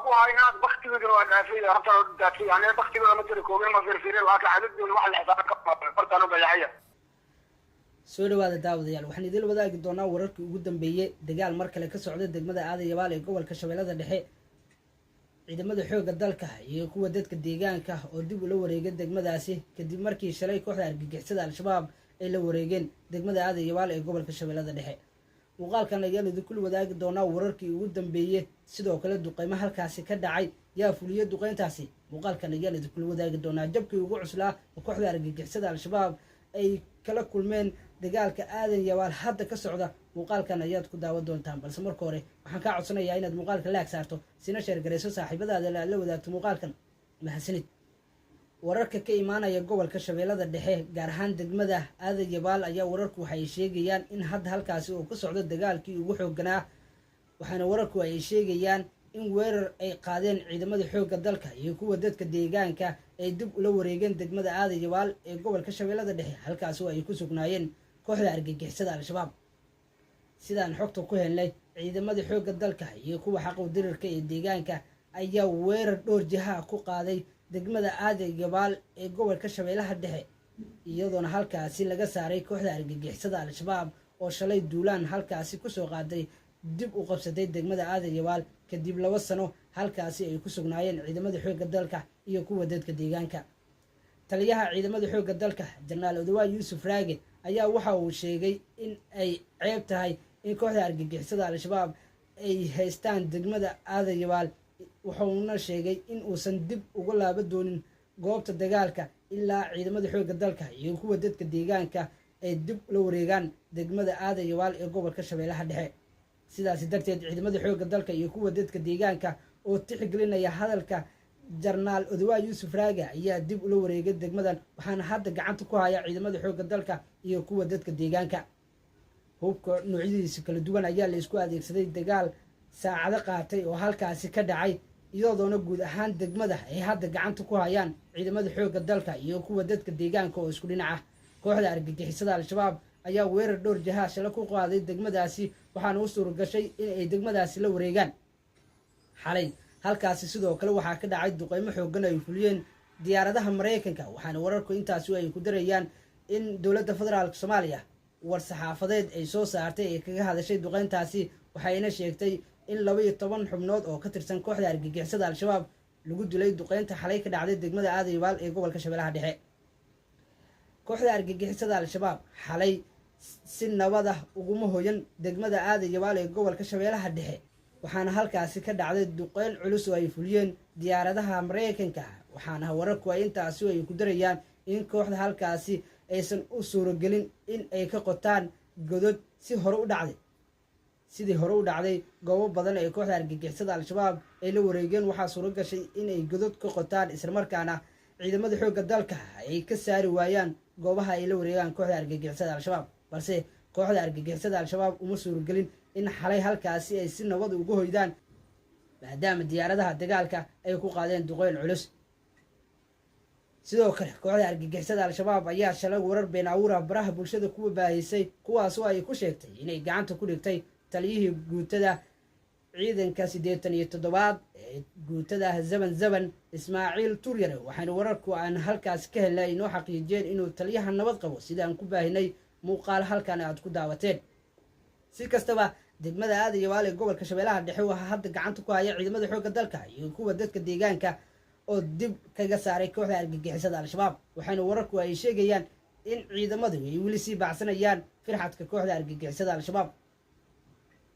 هو هاينات بختي بدروا النافية حتى داتي يعني بختي بدروا مدري كوبين ما في فيرين لكن عدد دول واحد حساب كم فرتانو بيعيا soo dhawaada daawadayaal waxaan idin wadaagi doonaa wararkii ugu dambeeyay dagaal mar kale ka socda degmada Aadan Yabaal ee gobolka Shabeellada Dhexe ciidamada xoogga dalka iyo kuwa dadka deegaanka oo dib u la wareegay degmadaasi kadib markii shalay kooxda argagixisada al-shabaab ay la wareegeen degmada Aadan Yabaal ee gobolka Shabeellada Dhexe muuqaalkan ayaan idin wadaagi doonaa wararkii ugu dambeeyay sidoo kale duqeymo halkaasi ka dhacay yaa fuliyay duqeyntaasi muuqaalkan ayaan idin wadaagi doonaa jabkii ugu cuslaa kooxda argagixisada al-shabaab ay kala kulmeen dagaalka Aadan Yabaal hadda ka socda muuqaalkan ayaad ku daawan doontaan balse marka hore waxaan ka codsanayaa inaad muuqaalka like saarto sina share gareyso saaxiibadaada la wadaagto muuqaalkan mahadsanid wararka ka imaanaya gobolka Shabeellada Dhexe gaar ahaan degmada Aadan Yabaal ayaa wararku waxay sheegayaan in hadda halkaasi uu ka socdo dagaalkii ugu xoogganaa waxaana wararku ay sheegayaan in weerar ay qaadeen ciidamada xoogga dalka iyo kuwa dadka deegaanka ay dib ula wareegeen degmada Aadan Yabaal ee gobolka Shabeellada Dhexe halkaas oo ay ku sugnaayeen kooxda argagixisada al-shabaab sidaan xogta ku helnay ciidamada xoogga dalka iyo kuwa xaqu dirirka ee deegaanka ayaa weerar dhowr jiha ku qaaday degmada Aadan Yabaal ee gobolka Shabeellaha Dhexe iyadoona halkaasi laga saaray kooxda argagixisada al-shabaab oo shalay duulaan halkaasi ku soo qaaday dib u qabsatay degmada Aadan Yabaal kadib 2 sano halkaasi ay ku sugnaayeen ciidamada xoogga dalka iyo kuwa dadka deegaanka taliyaha ciidamada xoogga dalka Janaal Odawa Yuusuf Raage ayaa waxa uu sheegay in ay ceeb tahay in kooxda argagixisada al-shabaab ay haystaan degmada Aadan Yabaal wuxuuna sheegay in uusan dib uga laaban doonin goobta dagaalka ilaa ciidamada xoogga dalka iyo kuwa dadka deegaanka ay dib la wareegaan degmada Aadan Yabaal ee gobolka Shabeellaha Dhexe sidaas darteed ciidamada xoogga dalka iyo kuwa dadka deegaanka oo tixgelinaya hadalka Janaal Odawa Yuusuf Raage ayaa dib ula wareegay degmadan waxaana hadda gacanta ku haya ciidamada xoogga dalka iyo kuwa dadka deegaanka hubka noocyadiisa kala duwan ayaa la isku adeegsaday dagaal saacado qaatay oo halkaasi ka dhacay iyadoona guud ahaan degmada ay hadda gacanta ku hayaan ciidamada xoogga dalka iyo kuwa dadka deegaanka oo isku dhinac ah kooxda argagixisada al-shabaab ayaa weerar dhowr jiha shalay ku qaaday degmadaasi waxaana u suuragashay in ay degmadaasi la wareegaan xalay halkaasi sidoo kale waxaa ka dhacay duqeymo xooggan ay fuliyeen diyaaradaha Mareykanka waxaana wararku intaasi ay ku darayaan in dowladda federaalka Soomaaliya war saxaafadeed ay soo saartay ee kaga hadashay duqeyntaasi waxayna sheegtay in 12 xubnood oo ka tirsan kooxda argagixisada al-shabaab lagu dilay duqeynta xalay ka dhacday degmada Aadan Yabaal ee gobolka Shabeellaha Dhexe kooxda argagixisada al-shabaab xalay si nabad ah uguma hoyan degmada Aadan Yabaal ee gobolka Shabeellaha Dhexe waxaana halkaasi ka dhacday duqeyn culus oo ay fuliyeen diyaaradaha Mareykanka waxaana wararku ay intaasi ay ku darayaan in kooxda halkaasi aysan u suuragelin in ay ka qotaan godod sidii hore u dhacday goobo badan ee kooxda argagixisada al-shabaab ay la wareegeen waxaa suura gashay in ay godod ka qotaan isla markaana ciidamada xoogga dalka ay ka saari waayaan goobaha ay la wareegaan kooxda argagixisada al-shabaab balse kooxda argagixisada al-shabaab uma suuragelin in xalay halkaasi ay si nabad ugu hoydaan maadaama diyaaradaha dagaalka ay ku qaadeen duqeyn culus sidoo kale kooxda argagixisada al-shabaab ayaa shalay warar been abuur ah baraha bulshada kuwa baahisay kuwaas oo ay ku sheegtay inay gacanta ku dhigtay taliyihii guutada ciidanka 87aad ee guutada Zaban Ismaaciil Turyare waxaana wararku aan halkaas ka helay inoo xaqiijiyeen inuu taliyaha nabad qabo sidaan ku baahinay muuqaal halkan aad ku daawateen si kastaba degmada Aadan Yabaal ee gobolka Shabeellaha Dhexe waxa hadda gacanta ku haya ciidamada xoogga dalka iyo kuwa dadka deegaanka oo dib kaga saaray kooxda argagixisada al-shabaab waxaana wararku ay sheegayaan in ciidamadu ay weli sii baacsanayaan firxadka kooxda argagixisada al-shabaab